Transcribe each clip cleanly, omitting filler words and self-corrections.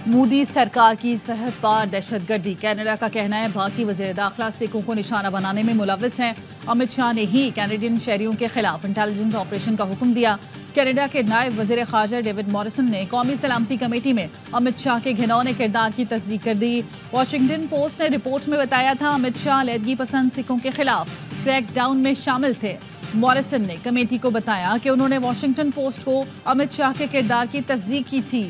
مودی سرکار کی سرحد پار دہشت گردی، کینیڈا کا کہنا ہے بھارتی وزیر داخلہ سکھوں کو نشانہ بنانے میں ملوث ہیں۔ امت شاہ نے ہی کینیڈین شہریوں کے خلاف انٹیلیجنس آپریشن کا حکم دیا۔ کینیڈا کے نائب وزیر خارجہ ڈیوڈ موریسن نے قومی سلامتی کمیٹی میں امت شاہ کے گھنونے کردار کی تصدیق کر دی۔ واشنگٹن پوسٹ نے رپورٹ میں بتایا تھا امت شاہ علیحدگی پسند سکھوں کے خلاف کریک ڈاؤن میں شامل تھے۔ موریسن نے کمیٹی کو بتایا کہ انہوں نے واشنگٹن پوسٹ کو امت شاہ کے کردار کی تصدیق کی تھی۔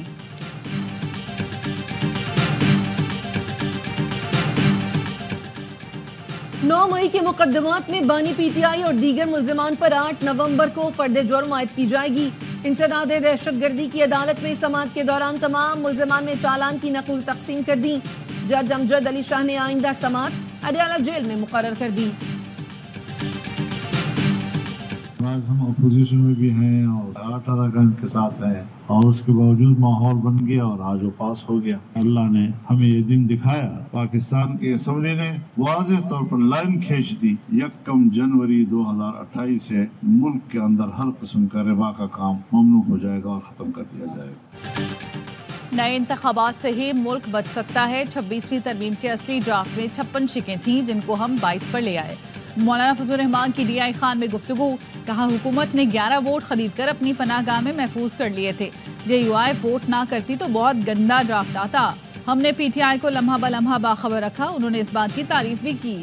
9 مئی کے مقدمات میں بانی پی ٹی آئی اور دیگر ملزمان پر 8 نومبر کو فرد جرم عائد کی جائے گی۔ انسداد دہشت گردی کی عدالت میں سماعت کے دوران تمام ملزمان میں چالان کی نقل تقسیم کر دی۔ جج امجد علی شاہ نے آئندہ سماعت اڈیالہ جیل میں مقرر کر دی۔ آج ہم اپوزیشن میں بھی ہیں اور 18 گن کے ساتھ ہیں اور اس کے باوجود ماحول بن گیا اور آج وہ پاس ہو گیا۔ اللہ نے ہمیں یہ دن دکھایا۔ پاکستان کی اسمبلی نے واضح طور پر لائن کھینچ دی۔ 1 جنوری 2028 سے ملک کے اندر ہر قسم کا ربا کا کام ممنوع ہو جائے گا اور ختم کر دیا جائے گا۔ نئے انتخابات سے ہی ملک بچ سکتا ہے۔ 26ویں ترمیم کے اصلی ڈرافٹ میں 56 شکیں تھیں جن کو ہم 22 پر لے آئے۔ مولانا فضل الرحمان کی ڈی آئی خان میں گفتگو، کہا حکومت نے 11 ووٹ خرید کر اپنی پناہ گاہ میں محفوظ کر لیے تھے۔ جے یو آئی ووٹ نہ کرتی تو بہت گندا ڈرافٹ آتا۔ ہم نے پی ٹی آئی کو لمحہ بلمحہ باخبر رکھا۔ انہوں نے اس بات کی تعریف بھی کی۔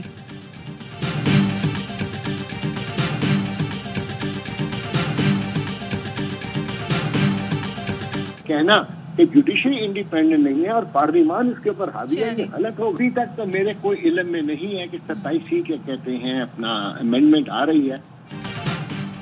کہنا کہ جوڈیشری انڈیپینڈنٹ نہیں ہے اور پارلیمان اس کے اوپر حاوی ہے، یہ غلط ہو۔ ابھی تک تو میرے کوئی علم میں نہیں ہے کہ 27 کے کہتے ہیں اپنا امینڈمنٹ آ رہی ہے۔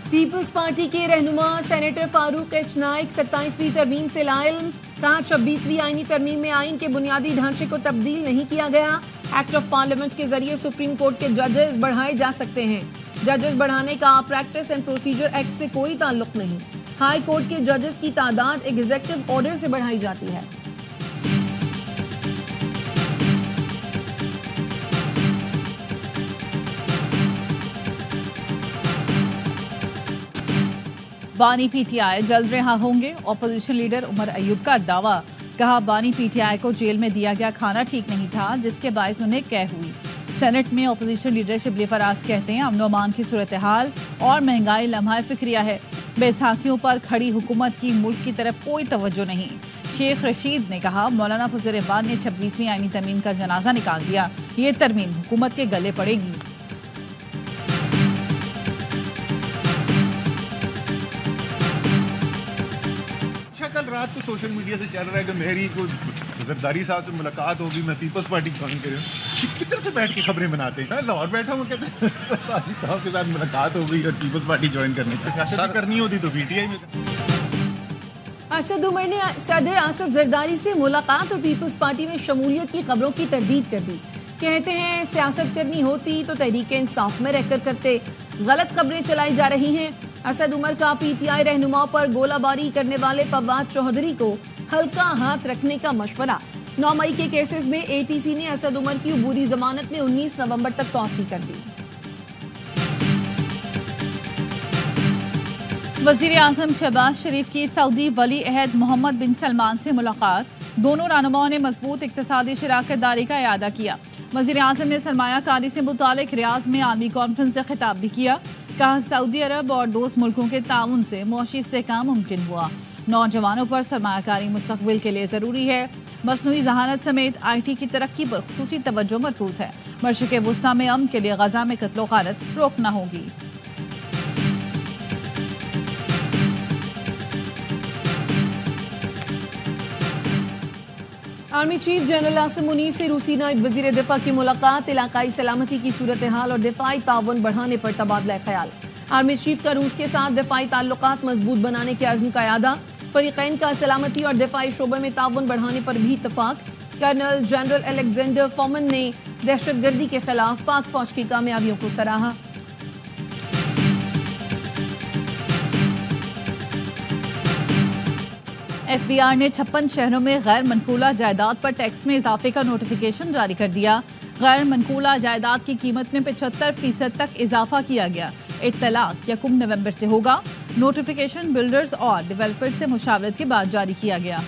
پیپلز پارٹی کے رہنما سینیٹر فاروق ایچ نائک 27ویں ترمیم سے لاعلم، کہا 26ویں آئینی ترمیم میں آئین کے بنیادی ڈھانچے کو تبدیل نہیں کیا گیا۔ ایکٹ آف پارلیمنٹ کے ذریعے سپریم کورٹ کے ججز بڑھائے جا سکتے ہیں۔ ججز بڑھانے کا پریکٹس اینڈ پروسیجر ایکٹ سے کوئی تعلق نہیں۔ ہائی کورٹ کے ججز کی تعداد ایگزیکٹو آرڈر سے بڑھائی جاتی ہے۔ بانی پی ٹی آئی جلد رہا ہوں گے، اپوزیشن لیڈر عمر ایوب کا دعویٰ، کہا بانی پی ٹی آئی کو جیل میں دیا گیا کھانا ٹھیک نہیں تھا جس کے باعث انہیں قید ہوئی۔ سینٹ میں اپوزیشن لیڈر شبلی فراز کہتے ہیں امن و امان کی صورتحال اور مہنگائی لمحہ فکریہ ہے، بیساکھیوں پر کھڑی حکومت کی ملک کی طرف کوئی توجہ نہیں۔ شیخ رشید نے کہا مولانا فضل الرحمان نے 26ویں آئینی ترمیم کا جنازہ نکال دیا، یہ ترمیم حکومت کے گلے پڑے گی۔ کل رات کو سوشل میڈیا سے چل رہا ہے کہ میری کو زرداری صاحب سے ملاقات ہوگی، میں پیپلز پارٹی جوائن کروں۔ کدھر سے بیٹھ کے خبریں بناتے ہیں؟ میں لاہور بیٹھا ہوں، کہتے ہیں صاحب کے ساتھ ملاقات ہو گئی اور پیپلز پارٹی جوائن کرنے کی سیاست کرنی ہوتی تو پی ٹی آئی میں۔ اسد عمر نے صدر آصف زرداری سے ملاقات اور پیپلز پارٹی میں شمولیت کی خبروں کی تردید کر دی۔ کہتے ہیں سیاست کرنی ہوتی تو تحریک انصاف میں رہ کر کرتے، غلط خبریں چلائی جا رہی ہیں۔ اسد عمر کا پی ٹی آئی رہنما پر گولہ باری کرنے والے فواد چودھری کو ہلکا ہاتھ رکھنے کا مشورہ۔ 9 مئی کے کیسز میں اے ٹی سی نے اسد عمر کی عبوری ضمانت میں 19 نومبر تک توسیع کر دی۔ وزیر اعظم شہباز شریف کی سعودی ولی عہد محمد بن سلمان سے ملاقات، دونوں رہنماؤں نے مضبوط اقتصادی شراکت داری کا اعادہ کیا۔ وزیر اعظم نے سرمایہ کاری سے متعلق ریاض میں عالمی کانفرنس سے خطاب بھی کیا، کہا سعودی عرب اور دوست ملکوں کے تعاون سے معاشی استحکام ممکن ہوا۔ نوجوانوں پر سرمایہ کاری مستقبل کے لیے ضروری ہے، مصنوعی ذہانت سمیت آئی ٹی کی ترقی پر خصوصی توجہ مرکوز ہے۔ مشرق وسطیٰ میں امن کے لیے غزہ میں قتل و غارت روکنا ہوگی۔ Army chief general Asim Munir سے روسی نائب وزیر دفاع کی ملاقات، علاقائی سلامتی کی صورتحال اور دفاعی تعاون بڑھانے پر تبادلہ خیال۔ آرمی چیف کا روس کے ساتھ دفاعی تعلقات مضبوط بنانے کے عزم کا اعادہ، فریقین کا سلامتی اور دفاعی شعبے میں تعاون بڑھانے پر بھی اتفاق۔ کرنل جنرل الیگزینڈر فومن نے دہشت گردی کے خلاف پاک فوج کی کامیابیوں کو سراہا۔ ایف بی آر نے 56 شہروں میں غیر منقولہ جائیداد پر ٹیکس میں اضافے کا نوٹیفیکیشن جاری کر دیا۔ غیر منقولہ جائیداد کی قیمت میں 75% تک اضافہ کیا گیا۔ اطلاق 1 نومبر سے ہوگا۔ نوٹیفیکیشن بلڈرز اور ڈیولپرز سے مشاورت کے بعد جاری کیا گیا۔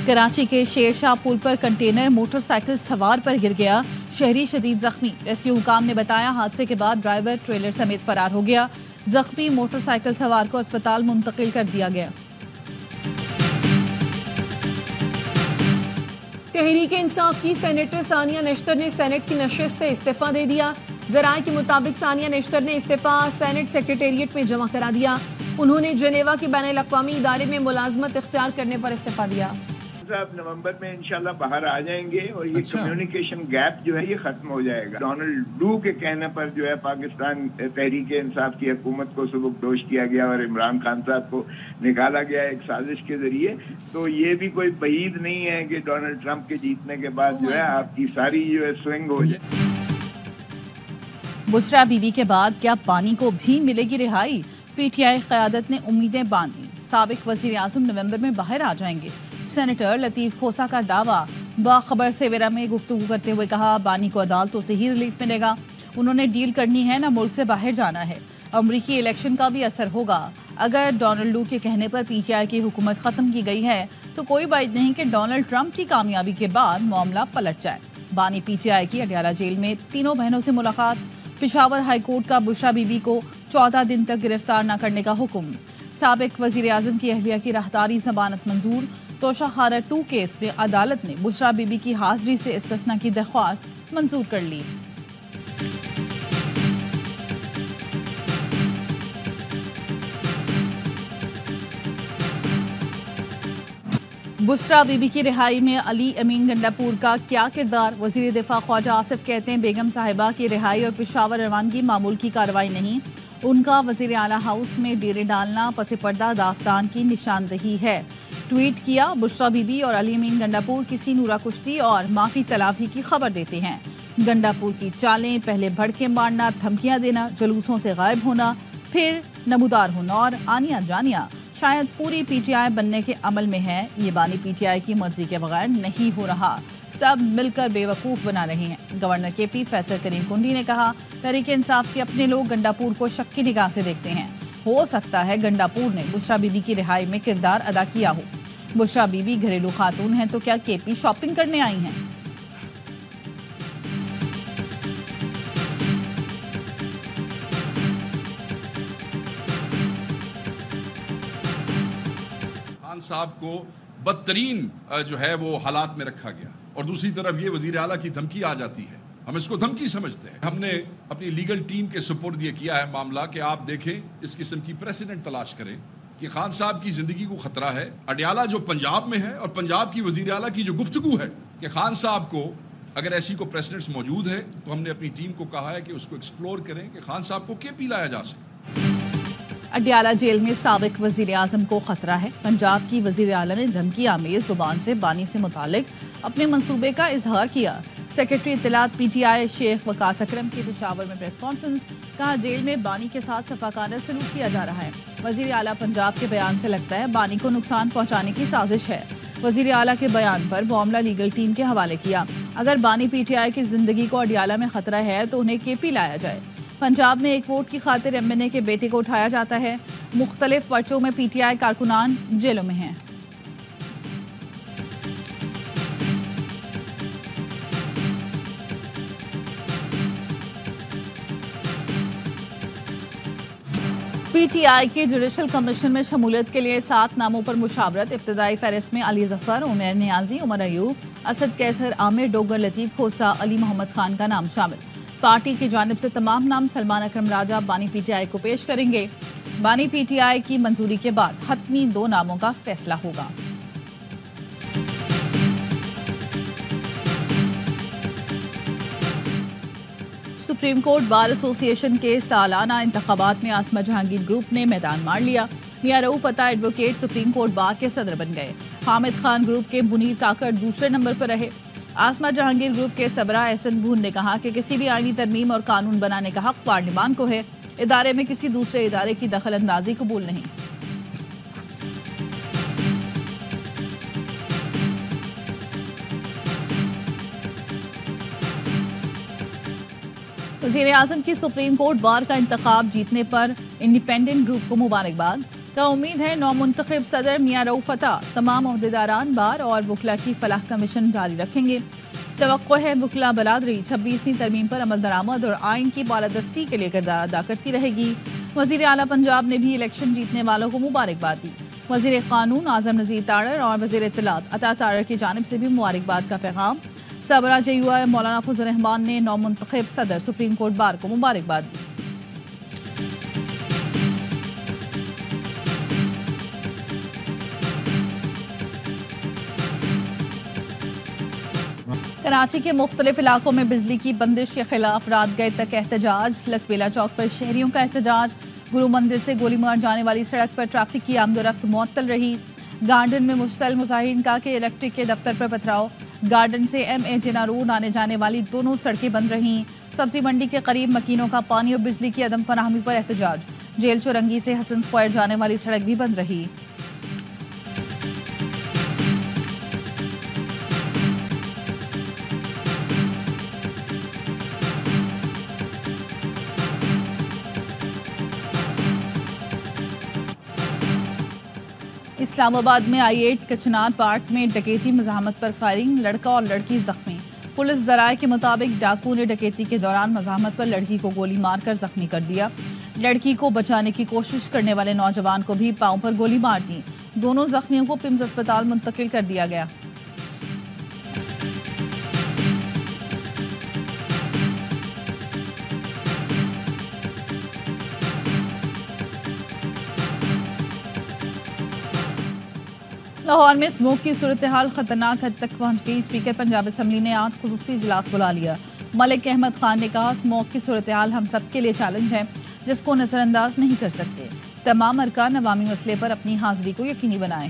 कराची के शेरशाह पुल पर कंटेनर मोटरसाइकिल सवार पर गिर गया, शहरी शदीद जख्मी। रेस्क्यू हुकाम ने बताया हादसे के बाद ड्राइवर ट्रेलर समेत फरार हो गया। जख्मी मोटरसाइकिल सवार को अस्पताल मुंतकिल कर दिया गया। तहरीक इंसाफ की सेनेटर सानिया नेश्तर ने सेनेट की नशिस्त से इस्तीफा दे दिया। ज़राए के मुताबिक सानिया नेश्तर ने इस्तीफा सेनेट सेक्रेटेरिएट में जमा करा दिया। उन्होंने जेनेवा के बैनुल अक़वामी इदारे में मुलाजमत इख्तियार करने पर इस्तीफा दिया। नवंबर में इंशाल्लाह बाहर आ जाएंगे और ये कम्युनिकेशन गैप जो है ये खत्म हो जाएगा। डोनाल्ड लू के कहने पर जो है पाकिस्तान तहरीक इंसाफ की हुकूमत को सुबुकदोश किया गया और इमरान खान साहब को निकाला गया एक साजिश के जरिए। तो ये भी कोई बईद नहीं है कि डोनाल्ड ट्रंप के जीतने के बाद जो है आपकी सारी जो है स्विंग हो जाए। बुशरा बीबी के बाद क्या बानी को भी मिलेगी रिहाई? पीटीआई क़यादत ने उम्मीदें बांधी। साबिक वज़ीर आज़म नवंबर में बाहर आ जाएंगे। सेनेटर लतीफ़ खोसा का दावा। बाखबर सेवेरा में गुफ्तगू करते हुए कहा बानी को अदालतों से ही रिलीफ मिलेगा। उन्होंने डील करनी है, ना मुल्क से बाहर जाना है। अमरीकी इलेक्शन का भी असर होगा। अगर डोनाल्ड लू के कहने पर पीटीआई की हुकूमत ख़त्म की गई है तो कोई बात नहीं कि डोनाल्ड ट्रंप की कामयाबी के बाद मामला पलट जाए। बानी पीटीआई की अडयाला जेल में तीनों बहनों से मुलाकात। पेशावर हाई कोर्ट का बुशरा बीबी को 14 दिन तक गिरफ्तार न करने का हुक्म। साबिक वज़ीर आज़म की अहलिया की राहदारी ज़मानत मंजूर। तोशाखाना 2 केस में अदालत ने बुशरा बीबी की हाजिरी से इस्तिस्ना की दरख्वास्त मंजूर कर ली। बुशरा बीबी की रिहाई में अली अमीन गंडापुर का क्या किरदार? वज़ीर दिफा ख्वाजा आसिफ कहते हैं बेगम साहिबा की रिहाई और पेशावर रवानगी मामूल की कार्रवाई नहीं, उनका वज़ीर आला हाउस में डेरे डालना पसे पर्दा दास्तान की निशानदही है। ट्वीट किया बुशरा बीबी और अली अमीन गंडापुर किसी नूरा कुश्ती और माफी तलाफी की खबर देते हैं। गंडापुर की चालें पहले भड़के मारना, धमकियां देना, जुलूसों से गायब होना, फिर नमूदार होना और आनिया जानिया शायद पूरी पीटीआई बनने के अमल में है। ये बानी पीटीआई की मर्जी के बगैर नहीं हो रहा, सब मिलकर बेवकूफ़ बना रहे हैं। गवर्नर केपी फैसल करीम कुंडी ने कहा तहरीक इंसाफ के अपने लोग गंडापुर को शक की निगाह से देखते हैं। हो सकता है गंडापुर ने बुशरा बीबी की रिहाई में किरदार अदा किया हो। बुशरा बीबी घरेलू खातून हैं तो क्या केपी शॉपिंग करने आई हैं? खान साहब को बदतरीन जो है वो हालात में रखा गया और दूसरी तरफ ये वजीर आला की धमकी आ जाती है। हम इसको धमकी समझते हैं। हमने अपनी लीगल टीम के सुपुर्द ये किया है मामला कि आप देखें इस किस्म की प्रेसिडेंट तलाश करें कि खान साहब की जिंदगी को खतरा है। अडयाला जो पंजाब में है और पंजाब की वजीर आला की जो गुफ्तगू है कि खान साहब को अगर ऐसी को प्रेसिडेंट्स मौजूद है तो हमने अपनी टीम को कहा है कि उसको एक्सप्लोर करें कि खान साहब को केपी लाया जा सके। अडयाला जेल में साबिक वजीर आज़म को खतरा है। पंजाब की वजीर आला ने धमकी आमेज जुबान से बानी से मुतालिक अपने मंसूबे का इजहार किया। सेक्रेटरी इत्तलात पीटीआई शेख वकास अकरम की पेशावर में प्रेस कॉन्फ्रेंस। कहा जेल में बानी के साथ सफाकाना सलूक किया जा रहा है। वजीर आला पंजाब के बयान से लगता है बानी को नुकसान पहुंचाने की साजिश है। वजीर आला के बयान पर मामला लीगल टीम के हवाले किया। अगर बानी पीटीआई की जिंदगी को अडयाला में खतरा है तो उन्हें केपी लाया जाए। पंजाब में एक वोट की खातिर एमएनए के बेटे को उठाया जाता है। मुख्तलिफ पर्चों में पीटीआई कारकुनान जेलों में हैं। पीटीआई के जुडिशल कमीशन में शमूलियत के लिए 7 नामों पर मुशावरत। इब्तदाई फहरिस्त में अली जफर, उमर नियाजी, उमर अयूब, असद कैसर, आमिर डोगर, लतीफ खोसा, अली मोहम्मद खान का नाम शामिल। पार्टी की जानिब से तमाम नाम सलमान अकरम राजा बानी पीटीआई को पेश करेंगे। बानी पीटीआई की मंजूरी के बाद हतमी 2 नामों का फैसला होगा। सुप्रीम कोर्ट बार एसोसिएशन के सालाना इंतखाबात में आसमा जहांगीर ग्रुप ने मैदान मार लिया। मियां रऊफ अता एडवोकेट सुप्रीम कोर्ट बार के सदर बन गए। हामिद खान ग्रुप के मुनीर काकड़ दूसरे नंबर पर रहे। आसमा जहांगीर ग्रुप के सबरा एहसन भून ने कहा कि किसी भी आईनी तरमीम और कानून बनाने का हक पार्लिमान को है। इदारे में किसी दूसरे इदारे की दखल अंदाजी कबूल नहीं। वज़ीर आज़म की सुप्रीम कोर्ट बार का इंतखाब जीतने पर इंडिपेंडेंट ग्रुप को मुबारकबाद। का उम्मीद है नौमुंतखब सदर मियां रऊफ अता तमाम ओहदेदारान बार और वकला की फलाह का मिशन जारी रखेंगे। तवक्को है वकला बरादरी 26वीं तरमीम पर अमल दरामद और आइन की बालादस्ती के लिए किरदार अदा करती रहेगी। वज़ीर आला पंजाब ने भी इलेक्शन जीतने वालों को मुबारकबाद दी। वज़ीर कानून आज़म नज़ीर तारड़ और वज़ीर इत्तलात अता तारड़ की जानिब से भी मुबारकबाद का पैगाम। सबरा JUI मौलाना फजल रहमान ने नौमुंतखब सदर सुप्रीम कोर्ट बार को मुबारकबाद दी। कराची के मुख्तलिफ इलाकों में बिजली की बंदिश के खिलाफ रात गए तक एहतजाज। लसबेला चौक पर शहरियों का एहतजाज। गुरु मंदिर से गोलीमार जाने वाली सड़क पर ट्रैफिक की आमदोरफ्त मुअत्तल रही। गार्डन में मुश्तल मुजाहिरीन का के इलेक्ट्रिक के दफ्तर पर पथराव। गार्डन से MA जिना रोड आने जाने वाली दोनों सड़कें बंद रहीं। सब्जी मंडी के करीब मकीनों का पानी और बिजली की अदम फराहमी पर एहतजाज। जेल चौरंगी से हसन स्क्वायर जाने वाली सड़क भी बंद रही। इस्लामाबाद में I8 कचनार पार्क में डकैती मज़ाहमत पर फायरिंग। लड़का और लड़की जख्मी। पुलिस ज़राए के मुताबिक डाकू ने डकैती के दौरान मज़ाहमत पर लड़की को गोली मारकर जख्मी कर दिया। लड़की को बचाने की कोशिश करने वाले नौजवान को भी पांव पर गोली मार दी। दोनों जख्मियों को पिम्स अस्पताल मुंतकिल कर दिया गया। लाहौर में स्मोक की सूरत हाल खतरनाक हद तक पहुंच गई। स्पीकर पंजाब असम्बली ने आज खुसूसी इजलास बुला लिया। मलिक अहमद खान ने कहा, स्मोक की सूरत हाल हम सब के लिए चैलेंज है जिसको नजरअंदाज नहीं कर सकते। तमाम अरकान अवामी मसले पर अपनी हाजिरी को यकीनी बनाएं।